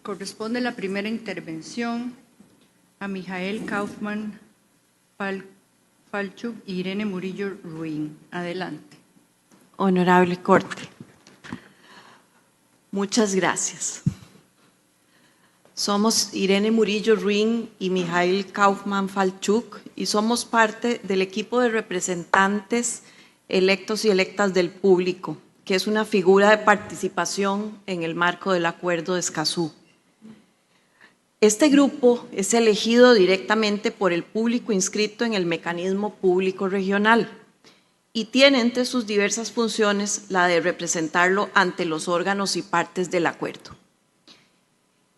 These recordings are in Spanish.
Corresponde la primera intervención a Mijael Kaufman Falchuk y Irene Murillo Ruín. Adelante. Honorable Corte, muchas gracias. Somos Irene Murillo Ruín y Mijael Kaufman Falchuk y somos parte del equipo de representantes electos y electas del público, que es una figura de participación en el marco del Acuerdo de Escazú. Este grupo es elegido directamente por el público inscrito en el mecanismo público regional y tiene entre sus diversas funciones la de representarlo ante los órganos y partes del acuerdo.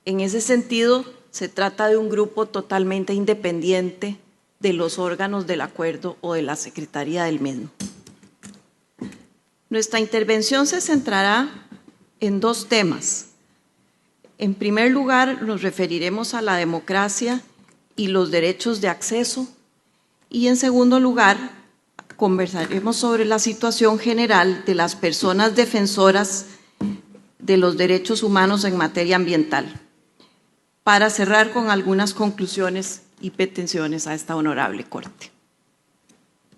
En ese sentido, se trata de un grupo totalmente independiente de los órganos del acuerdo o de la Secretaría del mismo. Nuestra intervención se centrará en dos temas. En primer lugar, nos referiremos a la democracia y los derechos de acceso y en segundo lugar, conversaremos sobre la situación general de las personas defensoras de los derechos humanos en materia ambiental, para cerrar con algunas conclusiones y peticiones a esta honorable Corte.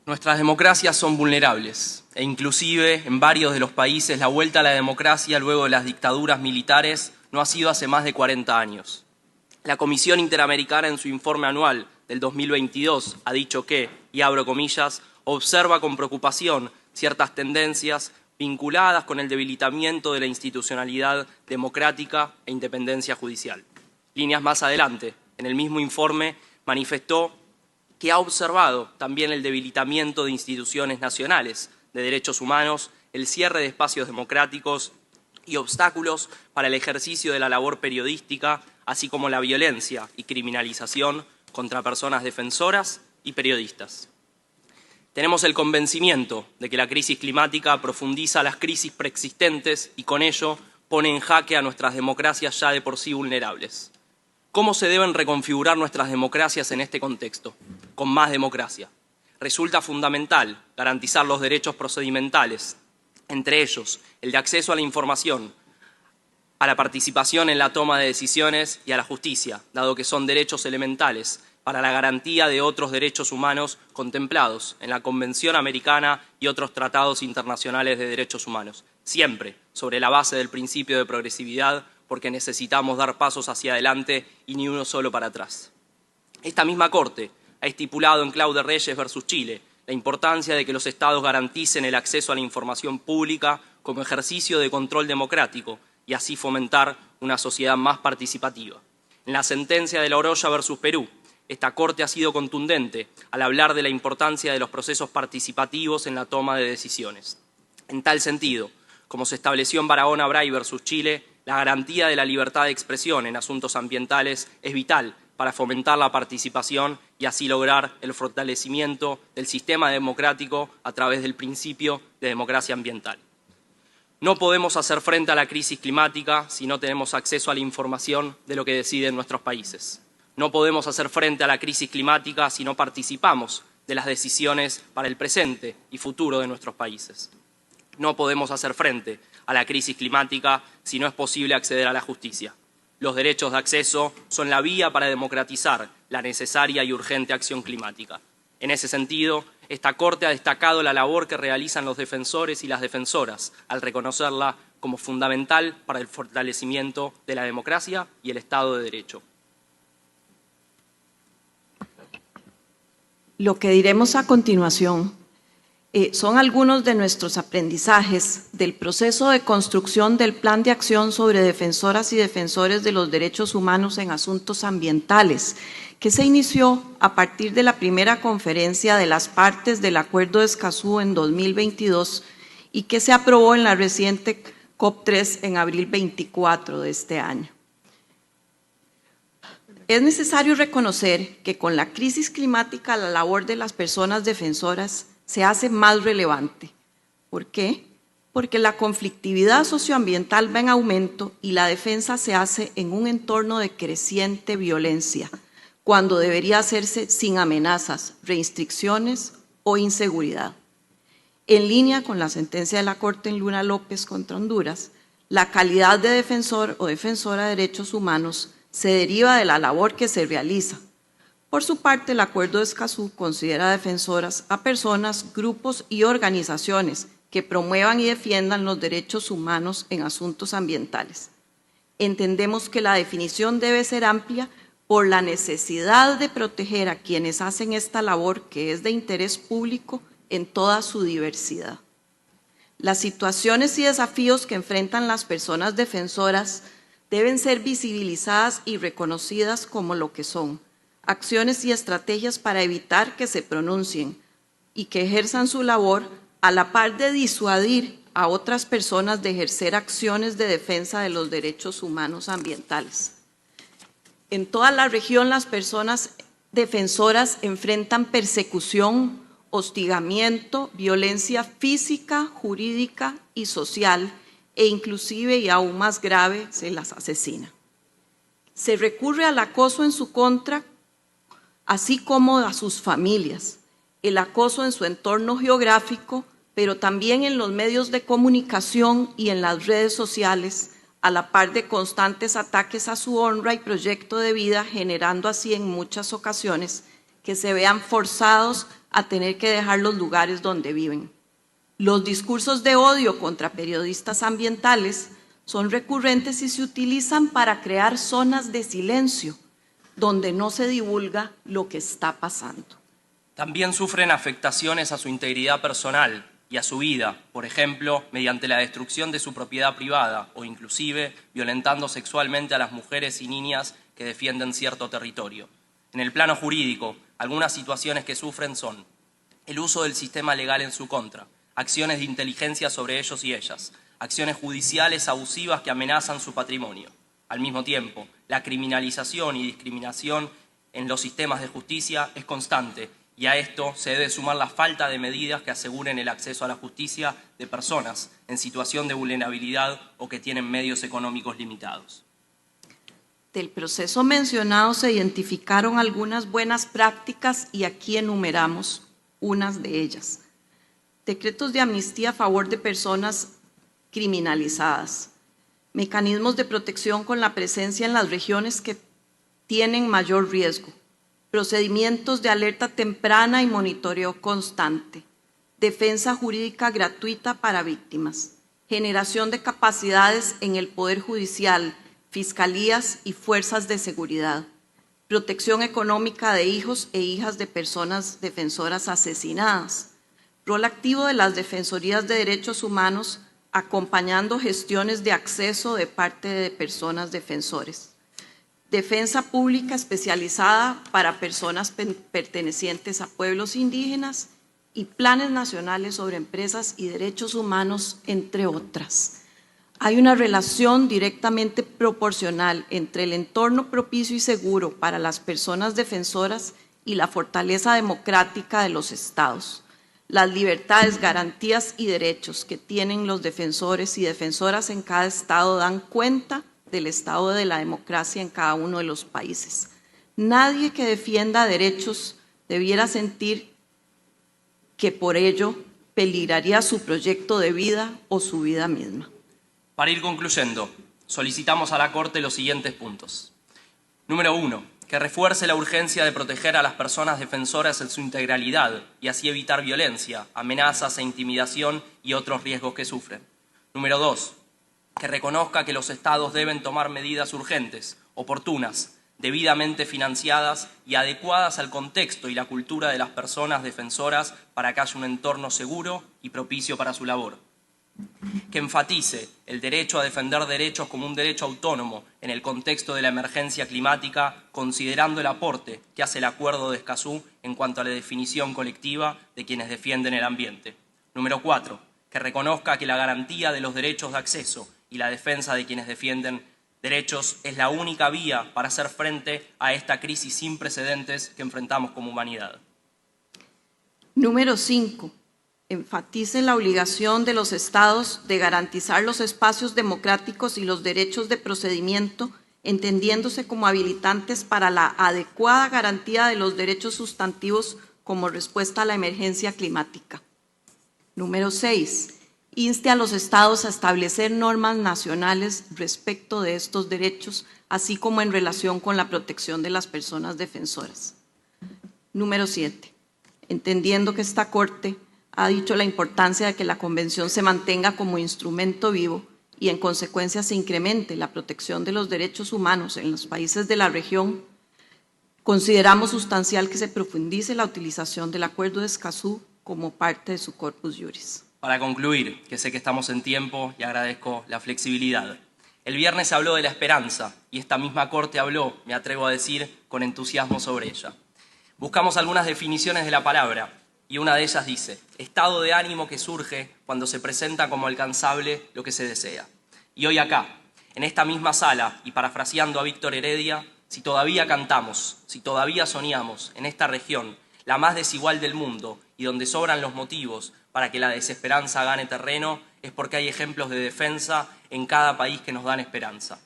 Nuestras democracias son vulnerables e inclusive en varios de los países la vuelta a la democracia luego de las dictaduras militares no ha sido hace más de 40 años. La Comisión Interamericana en su informe anual del 2022 ha dicho que, y abro comillas, observa con preocupación ciertas tendencias vinculadas con el debilitamiento de la institucionalidad democrática e independencia judicial. Líneas más adelante, en el mismo informe, manifestó que ha observado también el debilitamiento de instituciones nacionales de derechos humanos, el cierre de espacios democráticos y obstáculos para el ejercicio de la labor periodística, así como la violencia y criminalización contra personas defensoras y periodistas. Tenemos el convencimiento de que la crisis climática profundiza las crisis preexistentes y con ello pone en jaque a nuestras democracias ya de por sí vulnerables. ¿Cómo se deben reconfigurar nuestras democracias en este contexto? Con más democracia. Resulta fundamental garantizar los derechos procedimentales, entre ellos el de acceso a la información, a la participación en la toma de decisiones y a la justicia, dado que son derechos elementales para la garantía de otros derechos humanos contemplados en la Convención Americana y otros tratados internacionales de derechos humanos, siempre sobre la base del principio de progresividad, porque necesitamos dar pasos hacia adelante y ni uno solo para atrás. Esta misma Corte ha estipulado en Clau de Reyes versus Chile la importancia de que los Estados garanticen el acceso a la información pública como ejercicio de control democrático y así fomentar una sociedad más participativa. En la sentencia de La Oroya versus Perú, esta Corte ha sido contundente al hablar de la importancia de los procesos participativos en la toma de decisiones. En tal sentido, como se estableció en Barahona Bray versus Chile, la garantía de la libertad de expresión en asuntos ambientales es vital para fomentar la participación y así lograr el fortalecimiento del sistema democrático a través del principio de democracia ambiental. No podemos hacer frente a la crisis climática si no tenemos acceso a la información de lo que deciden nuestros países. No podemos hacer frente a la crisis climática si no participamos de las decisiones para el presente y futuro de nuestros países. No podemos hacer frente a la crisis climática si no es posible acceder a la justicia. Los derechos de acceso son la vía para democratizar la necesaria y urgente acción climática. En ese sentido, esta Corte ha destacado la labor que realizan los defensores y las defensoras al reconocerla como fundamental para el fortalecimiento de la democracia y el Estado de Derecho. Lo que diremos a continuación son algunos de nuestros aprendizajes del proceso de construcción del Plan de Acción sobre Defensoras y Defensores de los Derechos Humanos en Asuntos Ambientales, que se inició a partir de la primera conferencia de las partes del Acuerdo de Escazú en 2022 y que se aprobó en la reciente COP3 en abril 24 de este año. Es necesario reconocer que con la crisis climática la labor de las personas defensoras se hace más relevante. ¿Por qué? Porque la conflictividad socioambiental va en aumento y la defensa se hace en un entorno de creciente violencia, cuando debería hacerse sin amenazas, restricciones o inseguridad. En línea con la sentencia de la Corte en Luna López contra Honduras, La calidad de defensor o defensora de derechos humanos se deriva de la labor que se realiza. Por su parte, el Acuerdo de Escazú considera defensoras a personas, grupos y organizaciones que promuevan y defiendan los derechos humanos en asuntos ambientales. Entendemos que la definición debe ser amplia por la necesidad de proteger a quienes hacen esta labor que es de interés público en toda su diversidad. Las situaciones y desafíos que enfrentan las personas defensoras deben ser visibilizadas y reconocidas como lo que son, acciones y estrategias para evitar que se pronuncien y que ejerzan su labor a la par de disuadir a otras personas de ejercer acciones de defensa de los derechos humanos ambientales. En toda la región, las personas defensoras enfrentan persecución, hostigamiento, violencia física, jurídica y social, e inclusive, y aún más grave, se las asesina. Se recurre al acoso en su contra, así como a sus familias, el acoso en su entorno geográfico, pero también en los medios de comunicación y en las redes sociales, a la par de constantes ataques a su honra y proyecto de vida, generando así en muchas ocasiones que se vean forzados a tener que dejar los lugares donde viven. Los discursos de odio contra periodistas ambientales son recurrentes y se utilizan para crear zonas de silencio, donde no se divulga lo que está pasando. También sufren afectaciones a su integridad personal y a su vida, por ejemplo, mediante la destrucción de su propiedad privada o inclusive violentando sexualmente a las mujeres y niñas que defienden cierto territorio. En el plano jurídico, algunas situaciones que sufren son el uso del sistema legal en su contra, acciones de inteligencia sobre ellos y ellas, acciones judiciales abusivas que amenazan su patrimonio. Al mismo tiempo, la criminalización y discriminación en los sistemas de justicia es constante y a esto se debe sumar la falta de medidas que aseguren el acceso a la justicia de personas en situación de vulnerabilidad o que tienen medios económicos limitados. Del proceso mencionado se identificaron algunas buenas prácticas y aquí enumeramos unas de ellas. Decretos de amnistía a favor de personas criminalizadas, mecanismos de protección con la presencia en las regiones que tienen mayor riesgo, procedimientos de alerta temprana y monitoreo constante, defensa jurídica gratuita para víctimas, generación de capacidades en el Poder Judicial, fiscalías y fuerzas de seguridad, protección económica de hijos e hijas de personas defensoras asesinadas, rol activo de las Defensorías de Derechos Humanos acompañando gestiones de acceso de parte de personas defensores, defensa pública especializada para personas pertenecientes a pueblos indígenas y planes nacionales sobre empresas y derechos humanos, entre otras. Hay una relación directamente proporcional entre el entorno propicio y seguro para las personas defensoras y la fortaleza democrática de los estados. Las libertades, garantías y derechos que tienen los defensores y defensoras en cada estado dan cuenta del estado de la democracia en cada uno de los países. Nadie que defienda derechos debiera sentir que por ello peligraría su proyecto de vida o su vida misma. Para ir concluyendo, solicitamos a la Corte los siguientes puntos. Número 1. Que refuerce la urgencia de proteger a las personas defensoras en su integralidad y así evitar violencia, amenazas e intimidación y otros riesgos que sufren. Número 2. Que reconozca que los estados deben tomar medidas urgentes, oportunas, debidamente financiadas y adecuadas al contexto y la cultura de las personas defensoras para que haya un entorno seguro y propicio para su labor. Que enfatice el derecho a defender derechos como un derecho autónomo en el contexto de la emergencia climática, considerando el aporte que hace el Acuerdo de Escazú en cuanto a la definición colectiva de quienes defienden el ambiente. Número 4. Que reconozca que la garantía de los derechos de acceso y la defensa de quienes defienden derechos es la única vía para hacer frente a esta crisis sin precedentes que enfrentamos como humanidad. Número 5. Enfatice la obligación de los estados de garantizar los espacios democráticos y los derechos de procedimiento, entendiéndose como habilitantes para la adecuada garantía de los derechos sustantivos como respuesta a la emergencia climática. Número 6. inste a los estados a establecer normas nacionales respecto de estos derechos, así como en relación con la protección de las personas defensoras. Número 7. Entendiendo que esta Corte ha dicho la importancia de que la Convención se mantenga como instrumento vivo y en consecuencia se incremente la protección de los derechos humanos en los países de la región, consideramos sustancial que se profundice la utilización del Acuerdo de Escazú como parte de su corpus juris. Para concluir, que sé que estamos en tiempo y agradezco la flexibilidad. El viernes se habló de la esperanza y esta misma Corte habló, me atrevo a decir, con entusiasmo sobre ella. Buscamos algunas definiciones de la palabra y una de ellas dice: estado de ánimo que surge cuando se presenta como alcanzable lo que se desea. Y hoy acá, en esta misma sala, y parafraseando a Víctor Heredia, si todavía cantamos, si todavía soñamos en esta región, la más desigual del mundo y donde sobran los motivos para que la desesperanza gane terreno, es porque hay ejemplos de defensa en cada país que nos dan esperanza.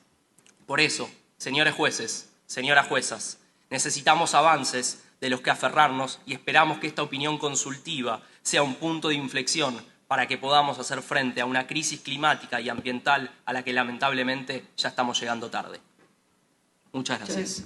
Por eso, señores jueces, señoras juezas, necesitamos avances de los que aferrarnos y esperamos que esta opinión consultiva sea un punto de inflexión para que podamos hacer frente a una crisis climática y ambiental a la que lamentablemente ya estamos llegando tarde. Muchas gracias.